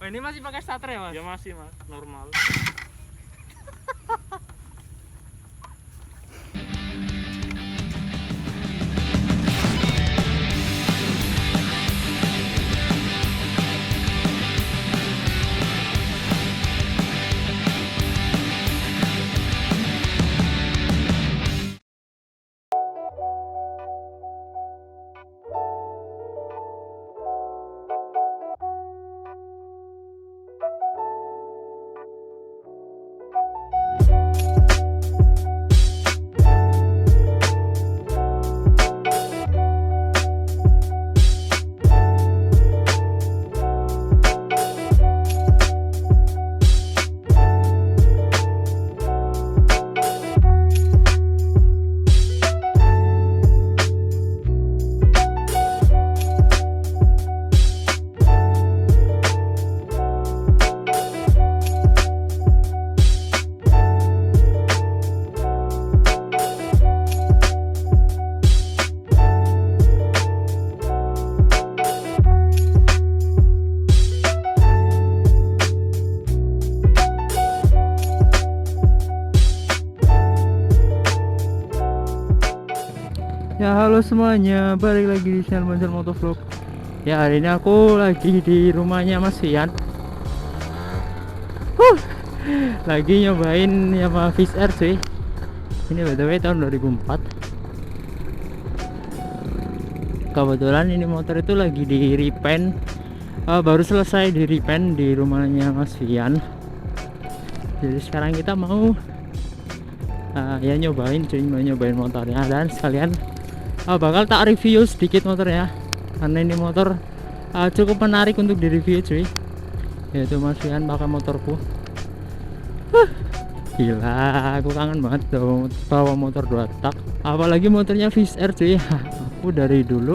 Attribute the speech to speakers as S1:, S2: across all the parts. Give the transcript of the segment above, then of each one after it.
S1: Oh, ini masih pakai starter ya mas?
S2: Ya masih mas, normal.
S1: Ya halo semuanya, balik lagi di channel Bonser Motovlog. Ya hari ini aku lagi di rumahnya Mas Fian. Lagi nyobain Yamaha Fish Air cuy. Ini btw tahun 2004. Kebetulan ini motor itu lagi di repaint, baru selesai di repaint di rumahnya Mas Fian. Jadi sekarang kita mau ya nyobain cuy, mau nyobain motornya dan sekalian bakal tak review sedikit motornya karena ini motor cukup menarik untuk di review cuy, yaitu Mas Fian pakai motorku. Gila, aku kangen banget tuh bawa motor 2 tak, apalagi motornya Fish Air cuy. Aku dari dulu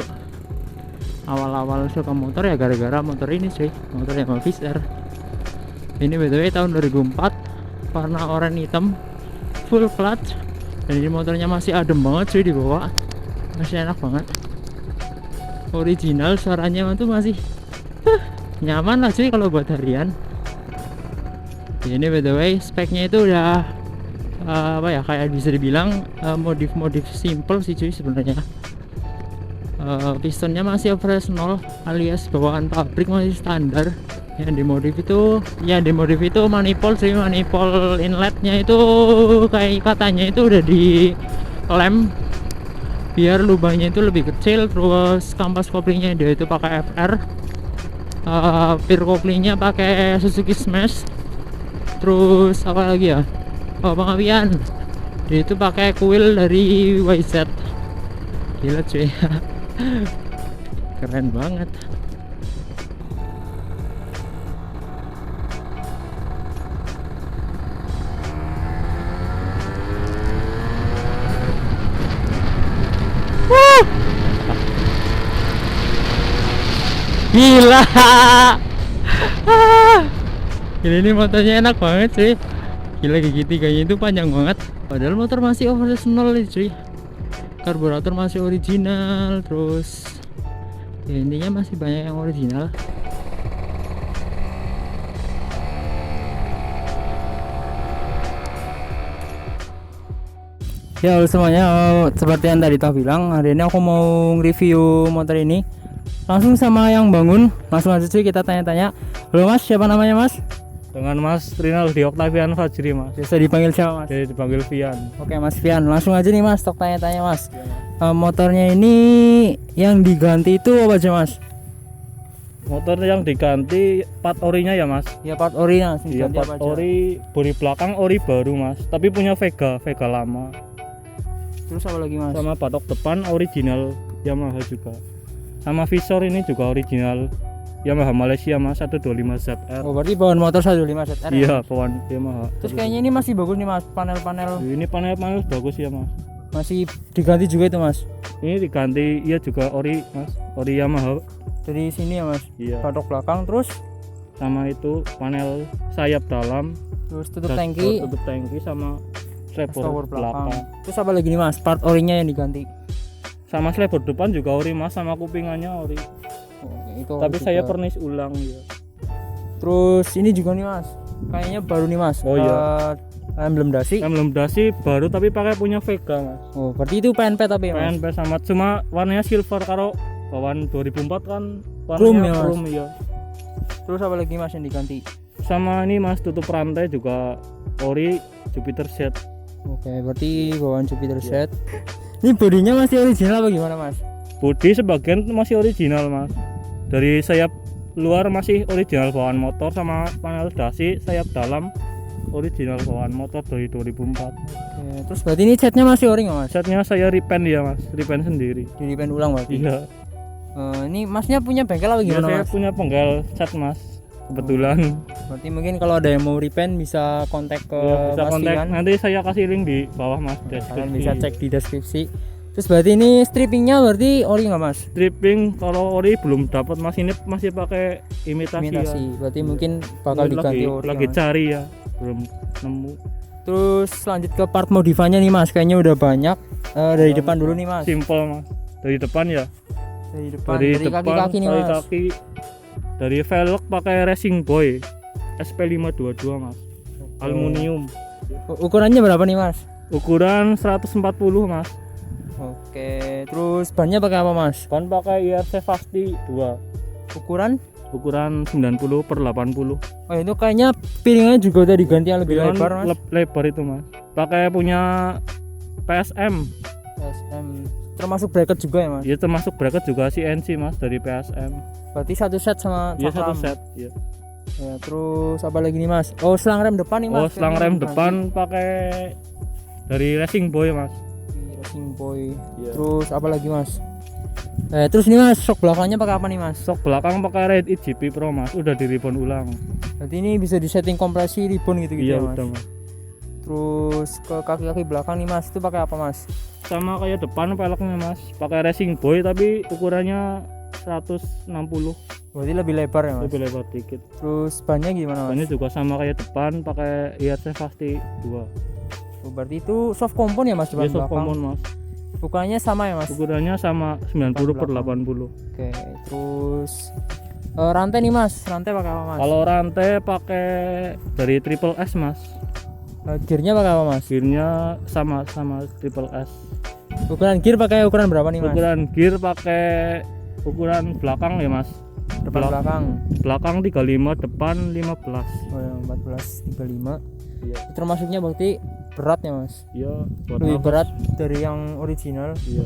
S1: awal-awal suka motor ya gara-gara motor ini cuy, motor Yamaha Fish Air. Ini btw tahun 2004, warna oranye hitam, full clutch, dan ini motornya masih adem banget cuy dibawa, masih enak banget, original, suaranya tuh masih nyaman lah cuy kalau buat harian. Ini btw speknya itu udah apa ya, kayak bisa dibilang modif simple sih cuy sebenarnya. Pistonnya masih overage 0 alias bawaan pabrik, masih standar. Yang dimodif itu manifold sih, manifold inletnya itu kayak katanya itu udah di lem biar lubangnya itu lebih kecil. Terus kampas koplingnya dia itu pakai FR, pir koplingnya pakai Suzuki Smash. Terus apa lagi ya, pengapian dia itu pakai kuil dari YZ. Gila cuy. Keren banget. Gila. Gila, ini motornya enak banget sih. Gila, gigi tiganya itu panjang banget. Padahal motor masih overage 0 nih cuy. Karburator masih original. Terus ya intinya masih banyak yang original. Ya halo semuanya, seperti yang tadi tak bilang, hari ini aku mau review motor ini langsung sama yang bangun. Langsung aja cuy kita tanya-tanya. Halo mas, siapa namanya mas?
S2: Dengan Mas Rinaldi Octavian Fajri mas.
S1: Biasa dipanggil siapa mas?
S2: Jadi dipanggil Vian.
S1: Oke mas Fian, langsung aja nih mas, tok tanya-tanya mas. Motornya ini yang diganti itu apa aja mas?
S2: Motor yang diganti part orinya ya mas.
S1: Ya part ori mas.
S2: Iya part ori, bodi belakang ori baru mas, tapi punya Vega lama.
S1: Terus apa lagi mas?
S2: Sama batok depan original Yamaha juga. Sama visor ini juga original Yamaha Malaysia mas, 125 ZR.
S1: Oh berarti bawaan motor 125 ZR
S2: Iya,
S1: ya?
S2: bawaan Yamaha.
S1: Terus kayaknya ini masih bagus nih mas, panel-panel.
S2: Ini panel bagus ya mas.
S1: Masih diganti juga itu mas?
S2: Ini diganti, iya juga ori mas, ori Yamaha.
S1: Dari sini ya mas?
S2: Iya.
S1: Batok belakang, terus
S2: Sama itu panel sayap dalam,
S1: terus tutup tangki,
S2: sama
S1: stopper
S2: slipper belakang.
S1: Terus apa lagi nih mas, part orinya yang diganti?
S2: Sama slipper depan juga ori mas, sama kupingannya ori.
S1: Oh, itu
S2: Tapi
S1: juga.
S2: saya pernis ulang ya.
S1: Terus ini juga nih mas, kayaknya baru nih mas.
S2: Oh, iya.
S1: Emblem dasi.
S2: Emblem dasi baru tapi pakai punya Vega mas.
S1: Oh berarti itu PNP tapi ya mas.
S2: PNP sama cuma warnanya silver karo bawaan 2004 kan
S1: Chrome ya,
S2: warnanya
S1: Mas?
S2: chrome ya.
S1: Terus apa lagi mas yang diganti?
S2: Sama ini mas tutup rantai juga ori Jupiter Z.
S1: Oke berarti bawaan Jupiter
S2: Iya.
S1: set. Ini bodinya masih original apa gimana mas?
S2: Bodi sebagian masih original mas. Dari sayap luar masih original bawaan motor sama panel dasi, sayap dalam original bawaan motor dari 2004.
S1: Oke, terus berarti ini setnya masih ori nggak mas?
S2: Setnya saya repaint ya mas, repaint sendiri.
S1: Di repaint ulang berarti?
S2: Iya.
S1: Ini masnya punya bengkel apa
S2: Ya,
S1: gimana
S2: saya
S1: mas?
S2: punya penggal cat mas, kebetulan.
S1: Berarti mungkin kalau ada yang mau repaint bisa kontak ke
S2: Ya, bisa
S1: Mas
S2: kontak.
S1: Fian.
S2: Nanti saya kasih link di bawah mas.
S1: Kalian bisa cek di deskripsi. Terus berarti ini strippingnya berarti ori nggak mas?
S2: Stripping kalau ori belum dapat mas, ini masih pakai imitasi.
S1: Imitasi.
S2: Ya.
S1: Berarti mungkin bakal
S2: Ini
S1: diganti
S2: lagi,
S1: ori.
S2: lagi
S1: Mas.
S2: cari ya, belum nemu.
S1: Terus lanjut ke part modifannya nih mas. Kayaknya udah banyak. Dari
S2: Ya,
S1: depan dulu nih mas.
S2: Simple mas. Dari depan ya.
S1: Dari depan.
S2: Dari
S1: Dari
S2: depan,
S1: kaki-kaki nih
S2: dari
S1: mas.
S2: kaki. Dari velg pakai Racing Boy SP522 mas. Aluminium.
S1: Ukurannya berapa nih mas?
S2: Ukuran 140 mas.
S1: Oke. Terus bannya pakai apa mas?
S2: Kan pakai IRC Fasti 2.
S1: Ukuran?
S2: Ukuran 90/80.
S1: Oh itu kayaknya piringannya juga udah diganti yang lebih
S2: Piringan
S1: lebar mas.
S2: lebar itu mas. Pakai punya PSM.
S1: SM. Termasuk bracket juga ya mas?
S2: Ya termasuk bracket juga CNC mas dari PSM.
S1: Berarti satu set sama
S2: Ya satu
S1: cakram.
S2: set. Ya.
S1: Ya, terus apa lagi nih mas? Oh selang rem depan nih mas.
S2: Oh selang rem depan pakai dari Racing Boy mas.
S1: Racing Boy.
S2: Iya.
S1: Terus apa lagi mas? Terus nih mas, shock belakangnya pakai apa nih mas?
S2: Sok belakang pakai Red GP Pro mas. Udah di ribbon ulang.
S1: Berarti ini bisa disetting kompresi ribbon gitu-gitu
S2: Iya
S1: ya mas?
S2: udah mas.
S1: Terus ke kaki-kaki belakang nih mas, itu pakai apa mas?
S2: Sama kayak depan peleknya mas. Pakai Racing Boy tapi ukurannya 160.
S1: Berarti lebih lebar ya mas?
S2: Lebih lebar dikit.
S1: Terus bannya gimana mas?
S2: Bannya juga sama kayak depan pakai IRC Fasti 2.
S1: Oh, berarti itu soft compound ya mas depan
S2: Dia soft
S1: belakang?
S2: common mas.
S1: Ukurannya sama ya mas?
S2: Ukurannya sama 90/80.
S1: Oke, terus rantai nih mas, rantai pakai apa mas?
S2: Kalau rantai pakai dari Triple S mas.
S1: Gearnya pakai apa mas?
S2: Gearnya sama Triple S.
S1: Ukuran gear pakai ukuran berapa nih mas?
S2: Ukuran gear pakai ukuran belakang ya mas.
S1: Depan belakang.
S2: Belakang 35, depan 15.
S1: Oh ya 14 35.
S2: Iya.
S1: Termasuknya berarti berat ya mas?
S2: Iya, buat
S1: Lebih
S2: nafas.
S1: berat dari yang original.
S2: Iya.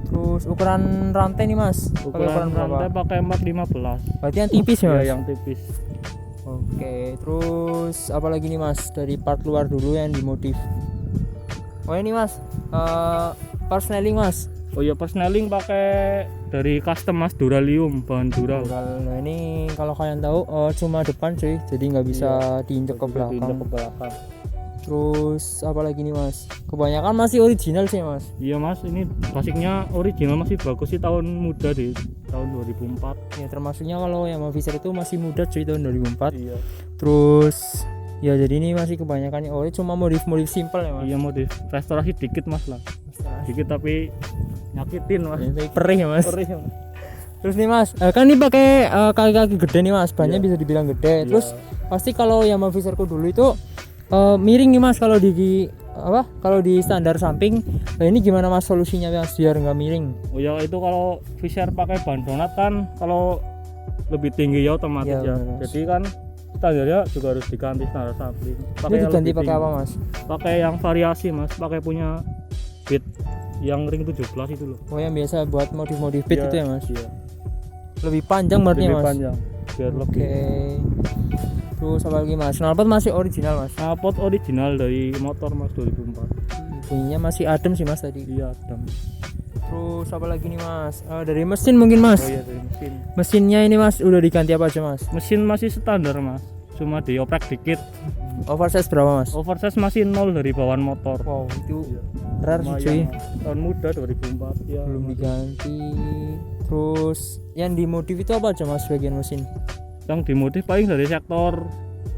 S1: Terus ukuran rantai nih mas? Pakai
S2: Ukuran
S1: berapa?
S2: rantai pakai 415.
S1: Berarti yang tipis ya mas?
S2: Iya, yang tipis.
S1: Oke, terus apa lagi nih mas? Dari part luar dulu yang dimodif. Oh ini mas, power snelling mas.
S2: Oh iya, persneling pakai dari custom mas, Duralium, bahan dural.
S1: Nah ini kalau kalian tahu cuma depan cuy, jadi nggak bisa diinjek ke
S2: Diinjak
S1: belakang.
S2: ke belakang.
S1: Terus apa lagi nih mas? Kebanyakan masih original sih mas.
S2: Iya mas, ini basiknya original masih bagus sih, tahun muda di tahun 2004.
S1: Ya termasuknya kalau Yamaha Fisher itu masih muda cuy, tahun 2004.
S2: Iya.
S1: Terus ya jadi ini masih kebanyakan ori, cuma modif simple ya mas.
S2: Iya modif restorasi dikit mas lah, dikit tapi nyakitin mas.
S1: Ya, tapi perih ya mas.
S2: Perih, Mas.
S1: Terus nih mas, kan ini pakai kaki-kaki gede nih mas, bannya
S2: Iya.
S1: bisa dibilang gede.
S2: Iya.
S1: Terus pasti kalau Yamaha Fisherku dulu itu miring nih mas kalau di kalau di standar samping. Nah ini gimana mas solusinya mas biar nggak miring?
S2: Oh ya itu kalau Fisher pakai ban donat kan kalau lebih tinggi ya otomatis
S1: Iya,
S2: ya.
S1: benar, Mas.
S2: Jadi kan standarnya juga harus diganti standar samping.
S1: Ini
S2: yang
S1: diganti
S2: lebih
S1: pakai
S2: tinggi.
S1: apa mas?
S2: Pakai yang variasi mas, pakai punya beat yang ring 17 itu loh.
S1: Oh yang biasa buat modif-modif beat
S2: Iya,
S1: itu ya mas?
S2: Iya.
S1: Lebih panjang berarti ya
S2: Lebih
S1: mas?
S2: panjang biar
S1: Oke.
S2: lebih.
S1: Terus apa lagi mas? Knalpot masih original mas?
S2: Knalpot original dari motor mas 2004.
S1: Bunyinya masih adem sih mas tadi.
S2: Iya dan.
S1: Terus apa lagi nih mas? Dari mesin mungkin mas?
S2: Oh iya dari mesin.
S1: Mesinnya ini mas udah diganti apa aja mas?
S2: Mesin masih standar mas, cuma dioprek dikit.
S1: Oversize berapa mas?
S2: Oversize masih 0 dari bawaan motor.
S1: Wow itu
S2: Iya.
S1: rare sih
S2: Lumayan,
S1: cuy.
S2: Mas. Tahun muda 2004 ya.
S1: Belum diganti. Terus yang dimodif itu apa aja mas bagian mesin?
S2: Yang dimodif paling dari sektor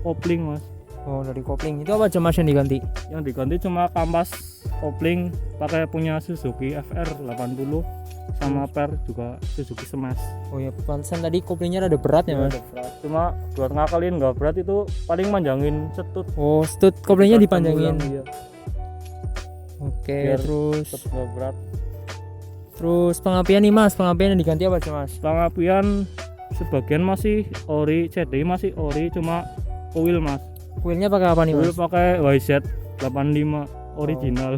S2: kopling mas.
S1: Oh dari kopling itu apa aja mas yang diganti?
S2: Yang diganti cuma kampas kopling pakai punya Suzuki FR 80. sama per juga Suzuki Smash.
S1: Oh ya, pantesan tadi koplingnya rada berat ya mas.
S2: Ada berat. Cuma buat ngakalin nggak berat itu paling manjangin setut.
S1: Oh, stud koplingnya dipanjangin.
S2: Iya.
S1: Oke,
S2: Biar
S1: terus
S2: tetap nggak berat.
S1: pengapian nih mas, pengapian yang diganti apa sih mas?
S2: Pengapian sebagian masih ori, CDI masih ori, cuma coil mas.
S1: Kuilnya pakai apa nih
S2: Coil
S1: mas?
S2: pakai YZ 85 original.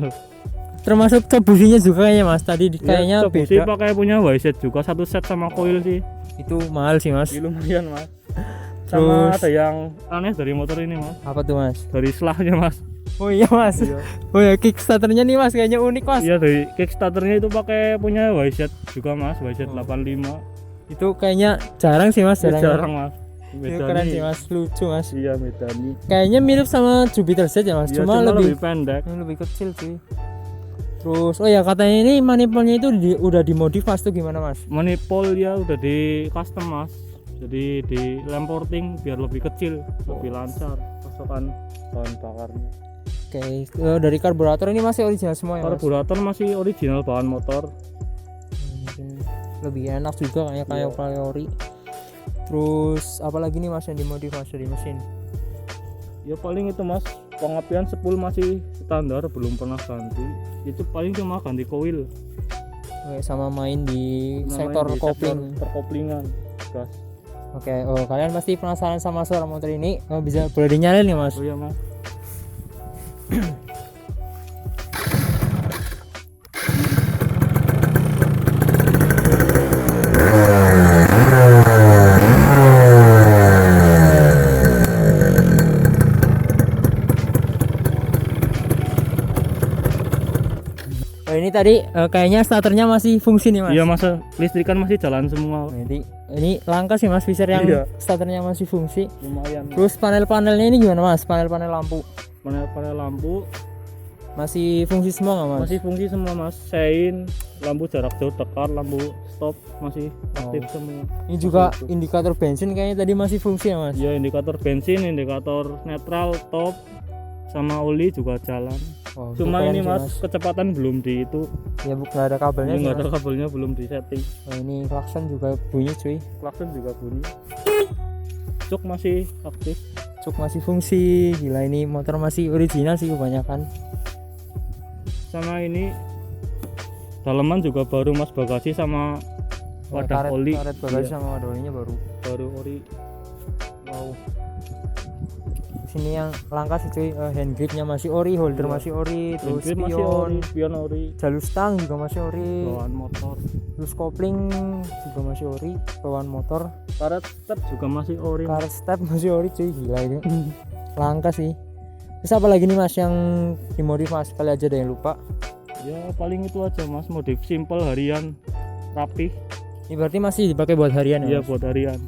S1: Termasuk top businya juga kayaknya mas. Tadi kayaknya
S2: Sih
S1: beda.
S2: pakai punya YZ juga satu set sama coil sih.
S1: Itu mahal sih mas.
S2: Lumayan mas.
S1: Terus
S2: Sama ada yang aneh dari motor ini mas,
S1: apa tuh mas?
S2: dari selahnya mas.
S1: Oh iya mas. Oh ya, kickstarternya nih mas kayaknya unik mas.
S2: Iya, dari kickstarternya itu pakai punya YZ juga mas, YZ 85.
S1: Itu kayaknya jarang sih mas.
S2: Jarang mas.
S1: Itu keren sih mas, lucu mas.
S2: Iya, Medani.
S1: Kayaknya mirip sama Jupiter Z ya mas.
S2: Iya,
S1: Cuma lebih
S2: pendek.
S1: lebih kecil sih. Terus oh ya katanya ini manifolnya itu udah dimodif mas, tuh gimana mas?
S2: Manipul ya udah di custom mas, jadi di lem porting biar lebih kecil, lebih lancar pasokan bahan bakarnya.
S1: Oke, dari karburator ini masih original semua ya mas?
S2: Karburator masih original bahan motor.
S1: Mungkin lebih enak juga kayaknya kayak
S2: Iya.
S1: Priori. Terus apalagi nih mas yang dimodif mas dari mesin?
S2: Ya paling itu mas, pengapian spool masih standar, belum pernah ganti. Itu paling cuma ganti coil.
S1: Oke, sama main di
S2: Namanya
S1: sektor
S2: di
S1: kopling.
S2: sektor perkoplingan gas.
S1: Oke, oh kalian pasti penasaran sama suara motor ini? Oh, bisa boleh dinyalain ya mas?
S2: Oh iya mas.
S1: Oh, ini tadi kayaknya starternya masih fungsi nih mas?
S2: Iya masa listrikan masih jalan semua.
S1: Jadi ini langka sih mas Fisher yang
S2: Iya.
S1: starternya masih fungsi.
S2: Lumayan.
S1: Terus panel-panelnya ini gimana mas? Panel-panel lampu
S2: Panel lampu
S1: masih fungsi semua nggak mas?
S2: masih fungsi semua mas. Sein, lampu jarak jauh tekar, lampu stop masih aktif semua.
S1: Ini juga
S2: Masih itu.
S1: indikator bensin kayaknya tadi masih fungsi ya mas?
S2: Ya indikator bensin, indikator netral, top, sama oli juga jalan.
S1: Oh,
S2: Cuma
S1: keren
S2: ini
S1: sih,
S2: mas kecepatan belum di itu,
S1: Ya nggak ada kabelnya
S2: ini
S1: sih,
S2: nggak ada
S1: Mas.
S2: kabelnya, belum di setting.
S1: Oh, ini klakson juga bunyi cuy.
S2: Klakson juga bunyi. Cuk masih aktif.
S1: Cuk masih fungsi. Gila ini motor masih original sih kebanyakan.
S2: Sama ini daleman juga baru mas, bagasi sama wadah oli.
S1: Karet bagasi
S2: Iya,
S1: sama wadah olinya
S2: baru ori.
S1: Wow. Sini yang langka sih cuy, hand gripnya masih ori, holder
S2: Iya.
S1: masih ori, terus
S2: Grip masih
S1: spion,
S2: ori, spion ori,
S1: jalur stang juga masih ori,
S2: bawaan motor.
S1: terus kopling juga masih ori, bawaan motor,
S2: Karet step juga masih ori.
S1: karet step masih ori cuy, gila ini. Langka sih. Terus apa lagi nih mas yang dimodif mas? Kali aja ada yang lupa.
S2: Ya paling itu aja mas, modif simple harian, rapih.
S1: Ini berarti masih dipakai buat harian ya?
S2: Iya
S1: Mas?
S2: buat harian.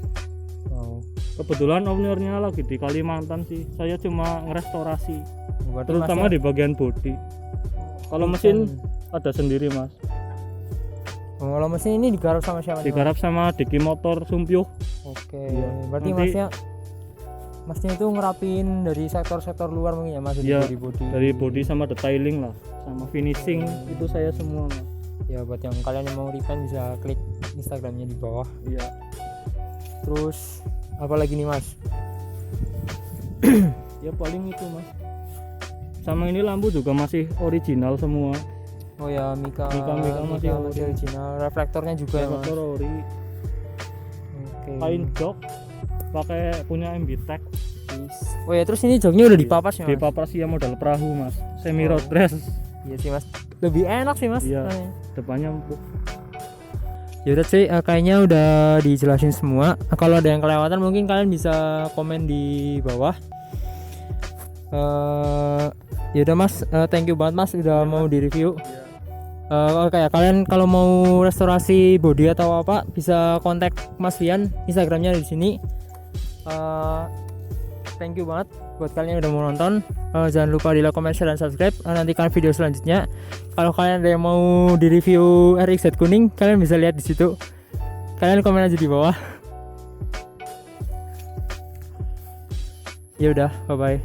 S1: Wow.
S2: Kebetulan ownernya lagi di Kalimantan sih, saya cuma ngerestorasi,
S1: Berarti
S2: terutama
S1: masnya-
S2: di bagian bodi. Kalau mesin ada sendiri mas,
S1: Oh, kalau mesin ini digarap sama siapa nih, Mas?
S2: digarap sama Diki Motor Sumpyuh.
S1: Oke.
S2: Iya.
S1: Berarti
S2: Nanti-
S1: masnya itu ngerapin dari sektor-sektor luar mungkin ya mas?
S2: Iya,
S1: Dari body.
S2: dari bodi sama detailing lah, sama finishing itu saya semua mas.
S1: Ya buat yang kalian yang mau repaint bisa klik Instagramnya di bawah.
S2: Iya.
S1: Terus apa lagi nih mas?
S2: Ya paling itu mas. Sama ini lampu juga masih original semua.
S1: Oh ya Mika
S2: Masih ori.
S1: original. Reflektornya juga ya mas?
S2: Reflektor ori.
S1: Oke.
S2: Kain jok pakai punya MB Tech.
S1: Oh ya terus ini joknya udah dipapas ya
S2: Di
S1: mas?
S2: papas ya model perahu mas, semi
S1: Oh.
S2: road race.
S1: Iya sih mas. Lebih enak sih mas.
S2: Iya.
S1: Kayaknya.
S2: Depannya empuk.
S1: Yaudah cuy, kayaknya udah dijelasin semua. Kalau ada yang kelewatan mungkin kalian bisa komen di bawah. Yaudah mas, thank you banget mas udah mau di review. Oke ya, kalian kalau mau restorasi bodi atau apa bisa kontak Mas Fian, Instagramnya di sini. Thank you banget buat kalian yang udah mau nonton. Jangan lupa di like, comment, share, dan subscribe. Nantikan video selanjutnya. Kalau kalian ada yang mau di review RXZ kuning, kalian bisa lihat di situ. Kalian komen aja di bawah. Ya udah, bye bye.